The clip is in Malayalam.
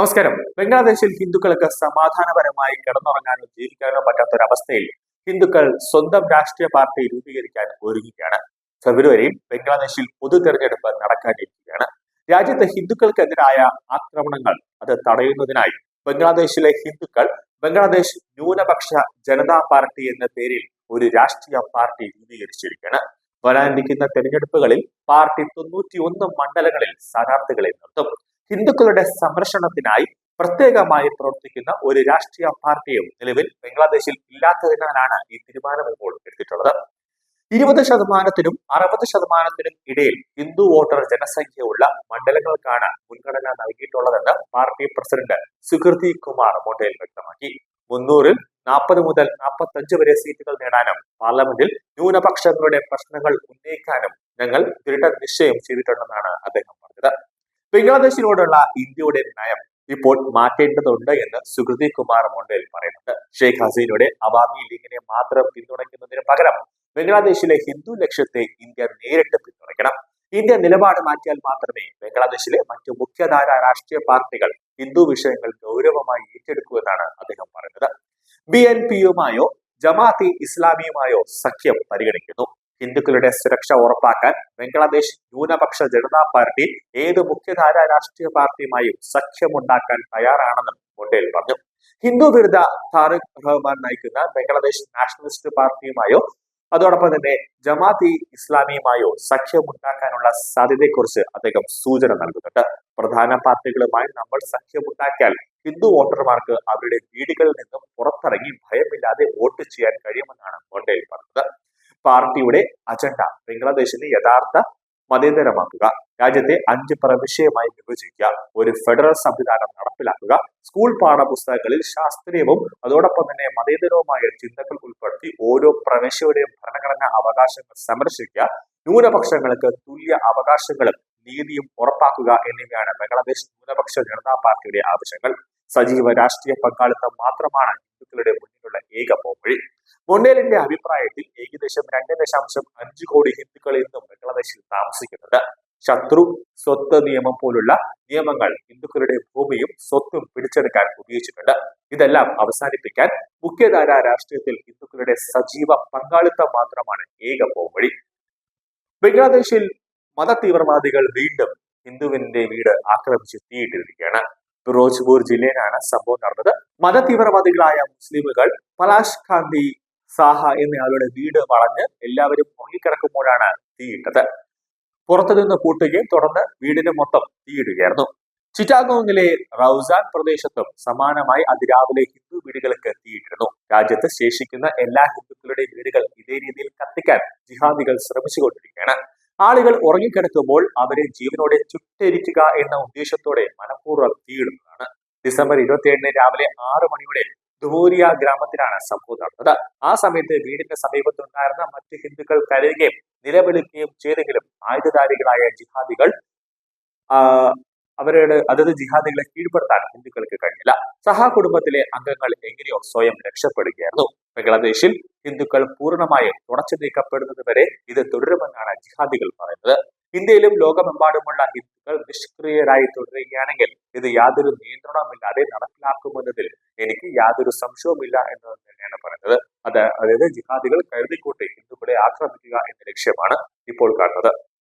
നമസ്കാരം. ബംഗ്ലാദേശിൽ ഹിന്ദുക്കൾക്ക് സമാധാനപരമായി കിടന്നുറങ്ങാനോ ജീവിക്കാനോ പറ്റാത്തൊരവസ്ഥയിൽ ഹിന്ദുക്കൾ സ്വന്തം രാഷ്ട്രീയ പാർട്ടി രൂപീകരിക്കാൻ ഒരുങ്ങുകയാണ്. ഫെബ്രുവരിയിൽ ബംഗ്ലാദേശിൽ പൊതു തെരഞ്ഞെടുപ്പ് നടക്കാനിരിക്കുകയാണ്. രാജ്യത്തെ ഹിന്ദുക്കൾക്കെതിരായ ആക്രമണങ്ങൾ അത് തടയുന്നതിനായി ബംഗ്ലാദേശിലെ ഹിന്ദുക്കൾ ബംഗ്ലാദേശ് ന്യൂനപക്ഷ ജനതാ പാർട്ടി എന്ന പേരിൽ ഒരു രാഷ്ട്രീയ പാർട്ടി രൂപീകരിച്ചിരിക്കുകയാണ്. വരാനിരിക്കുന്ന തെരഞ്ഞെടുപ്പുകളിൽ പാർട്ടി 91 മണ്ഡലങ്ങളിൽ സ്ഥാനാർത്ഥികളെ നിർത്തും. ഹിന്ദുക്കളുടെ സംരക്ഷണത്തിനായി പ്രത്യേകമായി പ്രവർത്തിക്കുന്ന ഒരു രാഷ്ട്രീയ പാർട്ടിയും നിലവിൽ ബംഗ്ലാദേശിൽ ഇല്ലാത്തതിനാലാണ് ഈ തീരുമാനം ഇപ്പോൾ എടുത്തിട്ടുള്ളത്. 20% 60% ഇടയിൽ ഹിന്ദു വോട്ടർ ജനസംഖ്യയുള്ള മണ്ഡലങ്ങൾക്കാണ് മുൻഗണന നൽകിയിട്ടുള്ളതെന്ന് പാർട്ടി പ്രസിഡന്റ് സുകൃതി കുമാർ മോഡേൽ വ്യക്തമാക്കി. 300-ൽ 40 മുതൽ 45 വരെ സീറ്റുകൾ നേടാനും പാർലമെന്റിൽ ന്യൂനപക്ഷങ്ങളുടെ പ്രശ്നങ്ങൾ ഉന്നയിക്കാനും ഞങ്ങൾ ദൃഢനിശ്ചയം ചെയ്തിട്ടുണ്ടെന്നാണ് അദ്ദേഹം പറഞ്ഞത്. ബംഗ്ലാദേശിനോടുള്ള ഇന്ത്യയുടെ നയം ഇപ്പോൾ മാറ്റേണ്ടതുണ്ട് എന്ന് സുകൃതി കുമാർ മൊണ്ടേൽ പറയുന്നുണ്ട്. ഷെയ്ഖ് ഹസീനയുടെ അവാമി ലീഗിനെ മാത്രം പിന്തുണയ്ക്കുന്നതിന് പകരം ബംഗ്ലാദേശിലെ ഹിന്ദു ലക്ഷ്യത്തെ ഇന്ത്യ നേരിട്ട് പിന്തുണയ്ക്കണം. ഇന്ത്യ നിലപാട് മാറ്റിയാൽ മാത്രമേ ബംഗ്ലാദേശിലെ മറ്റു മുഖ്യധാര രാഷ്ട്രീയ പാർട്ടികൾ ഹിന്ദു വിഷയങ്ങൾ ഗൗരവമായി ഏറ്റെടുക്കൂ എന്നാണ് അദ്ദേഹം പറയുന്നത്. BNPയുമായോ ജമാഅത്തെ ഇസ്ലാമിയുമായോ സഖ്യം പരിഗണിക്കുന്നു. ഹിന്ദുക്കളുടെ സുരക്ഷ ഉറപ്പാക്കാൻ ബംഗ്ലാദേശ് ന്യൂനപക്ഷ ജനതാ പാർട്ടി ഏത് മുഖ്യധാര രാഷ്ട്രീയ പാർട്ടിയുമായും സഖ്യമുണ്ടാക്കാൻ തയ്യാറാണെന്നും മൊണ്ടേൽ പറഞ്ഞു. ഹിന്ദു വിരുദ്ധ താരിഖ് റഹ്മാൻ നയിക്കുന്ന ബംഗ്ലാദേശ് നാഷണലിസ്റ്റ് പാർട്ടിയുമായോ അതോടൊപ്പം തന്നെ ജമാഅത്തെ ഇസ്ലാമിയുമായോ സഖ്യമുണ്ടാക്കാനുള്ള സാധ്യതയെക്കുറിച്ച് അദ്ദേഹം സൂചന നൽകുന്നുണ്ട്. പ്രധാന പാർട്ടികളുമായി നമ്മൾ സഖ്യമുണ്ടാക്കിയാൽ ഹിന്ദു വോട്ടർമാർക്ക് അവരുടെ വീടുകളിൽ നിന്നും പുറത്തിറങ്ങി ഭയമില്ലാതെ വോട്ട് ചെയ്യാൻ കഴിയുമെന്നാണ് മൊണ്ടേൽ പറഞ്ഞത്. പാർട്ടിയുടെ അജണ്ട ബംഗ്ലാദേശിനെ യഥാർത്ഥ മതേതരമാക്കുക, രാജ്യത്തെ 5 പ്രവിശ്യമായി വിഭജിക്കുക, ഒരു ഫെഡറൽ സംവിധാനം നടപ്പിലാക്കുക, സ്കൂൾ പാഠപുസ്തകങ്ങളിൽ ശാസ്ത്രീയവും അതോടൊപ്പം തന്നെ മതേതരവുമായ ചിന്തകൾ ഉൾപ്പെടുത്തി ഓരോ പ്രവിശ്യയുടെയും ഭരണഘടനാ അവകാശങ്ങൾ സംരക്ഷിക്കുക, ന്യൂനപക്ഷങ്ങൾക്ക് തുല്യ അവകാശങ്ങളും നീതിയും ഉറപ്പാക്കുക എന്നിവയാണ് ബംഗ്ലാദേശ് ന്യൂനപക്ഷ ജനതാ പാർട്ടിയുടെ ആവശ്യങ്ങൾ. സജീവ രാഷ്ട്രീയ പങ്കാളിത്തം മാത്രമാണ് ഹിന്ദുക്കളുടെ മുന്നിലുള്ള ഏക പോംവഴി. മൊണ്ടേലിന്റെ അഭിപ്രായത്തിൽ ഏകദേശം 2.5 കോടി ഹിന്ദുക്കൾ ഇന്നും ബംഗ്ലാദേശിൽ താമസിക്കുന്നുണ്ട്. ശത്രു സ്വത്ത് നിയമം പോലുള്ള നിയമങ്ങൾ ഹിന്ദുക്കളുടെ ഭൂമിയും സ്വത്തും പിടിച്ചെടുക്കാൻ ഉപയോഗിച്ചിട്ടുണ്ട്. ഇതെല്ലാം അവസാനിപ്പിക്കാൻ മുഖ്യധാര രാഷ്ട്രീയത്തിൽ ഹിന്ദുക്കളുടെ സജീവ പങ്കാളിത്തം മാത്രമാണ് ഏക പോംവഴി. ബംഗ്ലാദേശിൽ മത തീവ്രവാദികൾ വീണ്ടും ഹിന്ദുവിന്റെ വീട് ആക്രമിച്ച് തീയിട്ടിരിക്കുകയാണ്. ഫിറോസ്പൂർ ജില്ലയിലാണ് സംഭവം നടന്നത്. മത തീവ്രവാദികളായ മുസ്ലിമുകൾ പലാഷ് ഖാന്തി സാഹ എന്നയാളുടെ വീട് വളഞ്ഞ് എല്ലാവരും ഉറങ്ങിക്കിടക്കുമ്പോഴാണ് തീയിട്ടത്. പുറത്തുനിന്ന് കൂട്ടുകയും തുടർന്ന് വീടിന് മൊത്തം തീയിടുകയായിരുന്നു. ചിറ്റാഗോങ്ങിലെ റൗസാൻ പ്രദേശത്തും സമാനമായി അതിരാവിലെ ഹിന്ദു വീടുകൾക്ക് തീയിട്ടിരുന്നു. രാജ്യത്ത് ശേഷിക്കുന്ന എല്ലാ ഹിന്ദുക്കളുടെയും വീടുകൾ ഇതേ രീതിയിൽ കത്തിക്കാൻ ജിഹാദികൾ ശ്രമിച്ചുകൊണ്ടിരിക്കുകയാണ്. ആളുകൾ ഉറങ്ങിക്കിടക്കുമ്പോൾ അവരെ ജീവനോടെ ചുട്ടരിക്കുക എന്ന ഉദ്ദേശത്തോടെ മനഃപൂർവ്വം തീയിടുന്നതാണ്. ഡിസംബർ 27 രാവിലെ 6 മണിയോടെ ദുമൂരിയ ഗ്രാമത്തിലാണ് സംഭവം നടന്നത്. ആ സമയത്ത് വീടിന്റെ സമീപത്തുണ്ടായിരുന്ന മറ്റ് ഹിന്ദുക്കൾ കരയുകയും നിലവിളിക്കുകയും ചെയ്തെങ്കിലും ആയുധധാരികളായ ജിഹാദികൾ അതത് ജിഹാദികളെ കീഴ്പ്പെടുത്താൻ ഹിന്ദുക്കൾക്ക് കഴിഞ്ഞില്ല. സഹാ കുടുംബത്തിലെ അംഗങ്ങൾ എങ്ങനെയോ സ്വയം രക്ഷപ്പെടുകയായിരുന്നു. ബംഗ്ലാദേശിൽ ഹിന്ദുക്കൾ പൂർണ്ണമായും തുടച്ചു നീക്കപ്പെടുന്നത് വരെ ഇത് തുടരുമെന്നാണ് ജിഹാദികൾ പറയുന്നത്. ഇന്ത്യയിലും ലോകമെമ്പാടുമുള്ള ഹിന്ദുക്കൾ നിഷ്ക്രിയരായി തുടരുകയാണെങ്കിൽ ഇത് യാതൊരു നിയന്ത്രണമില്ലാതെ നടപ്പിലാക്കുമെന്നതിൽ എനിക്ക് യാതൊരു സംശയവുമില്ല എന്ന് തന്നെയാണ് പറയുന്നത്. അതായത് ജിഹാദികൾ കരുതിക്കൂട്ടി ഹിന്ദുക്കളെ ആക്രമിക്കുക എന്ന ലക്ഷ്യമാണ് ഇപ്പോൾ കാണുന്നത്.